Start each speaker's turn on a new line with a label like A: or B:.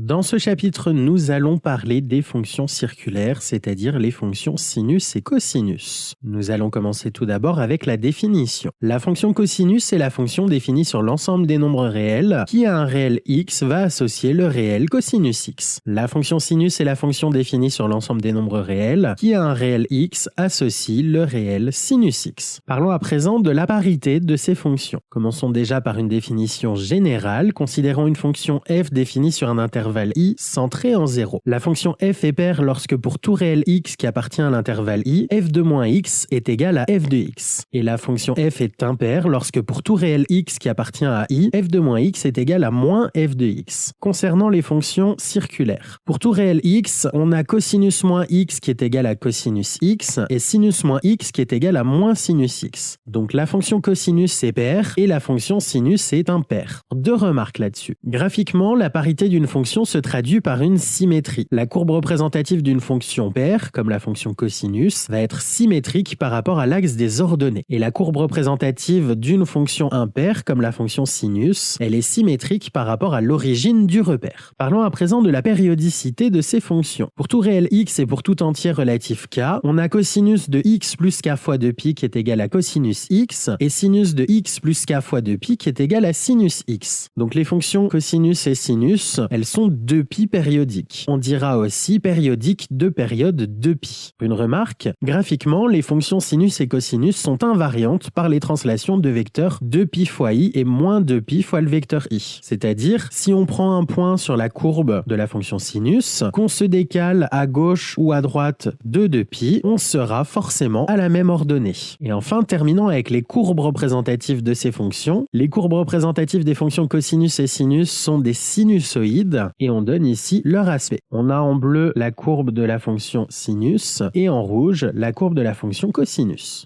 A: Dans ce chapitre, nous allons parler des fonctions circulaires, c'est-à-dire les fonctions sinus et cosinus. Nous allons commencer tout d'abord avec la définition. La fonction cosinus est la fonction définie sur l'ensemble des nombres réels qui, à un réel x, va associer le réel cosinus x. La fonction sinus est la fonction définie sur l'ensemble des nombres réels qui, à un réel x, associe le réel sinus x. Parlons à présent de la parité de ces fonctions. Commençons déjà par une définition générale. Considérons une fonction f définie sur un intervalle i centré en 0. La fonction f est paire lorsque pour tout réel x qui appartient à l'intervalle i, f de moins x est égal à f de x. Et la fonction f est impaire lorsque pour tout réel x qui appartient à i, f de moins x est égal à moins f de x. Concernant les fonctions circulaires. Pour tout réel x, on a cosinus moins x qui est égal à cosinus x et sinus moins x qui est égal à moins sinus x. Donc la fonction cosinus est paire et la fonction sinus est impaire. Deux remarques là-dessus. Graphiquement, la parité d'une fonction se traduit par une symétrie. La courbe représentative d'une fonction paire, comme la fonction cosinus, va être symétrique par rapport à l'axe des ordonnées. Et la courbe représentative d'une fonction impaire, comme la fonction sinus, elle est symétrique par rapport à l'origine du repère. Parlons à présent de la périodicité de ces fonctions. Pour tout réel x et pour tout entier relatif k, on a cosinus de x plus k fois 2π qui est égal à cosinus x et sinus de x plus k fois 2π qui est égal à sinus x. Donc les fonctions cosinus et sinus, elles sont 2π périodiques. On dira aussi périodique de période 2π. Une remarque, graphiquement, les fonctions sinus et cosinus sont invariantes par les translations de vecteurs 2π fois i et moins 2π fois le vecteur i. C'est-à-dire, si on prend un point sur la courbe de la fonction sinus, qu'on se décale à gauche ou à droite de 2π, on sera forcément à la même ordonnée. Et enfin, terminons avec les courbes représentatives de ces fonctions. Les courbes représentatives des fonctions cosinus et sinus sont des sinusoïdes et on donne ici leur aspect. On a en bleu la courbe de la fonction sinus et en rouge la courbe de la fonction cosinus.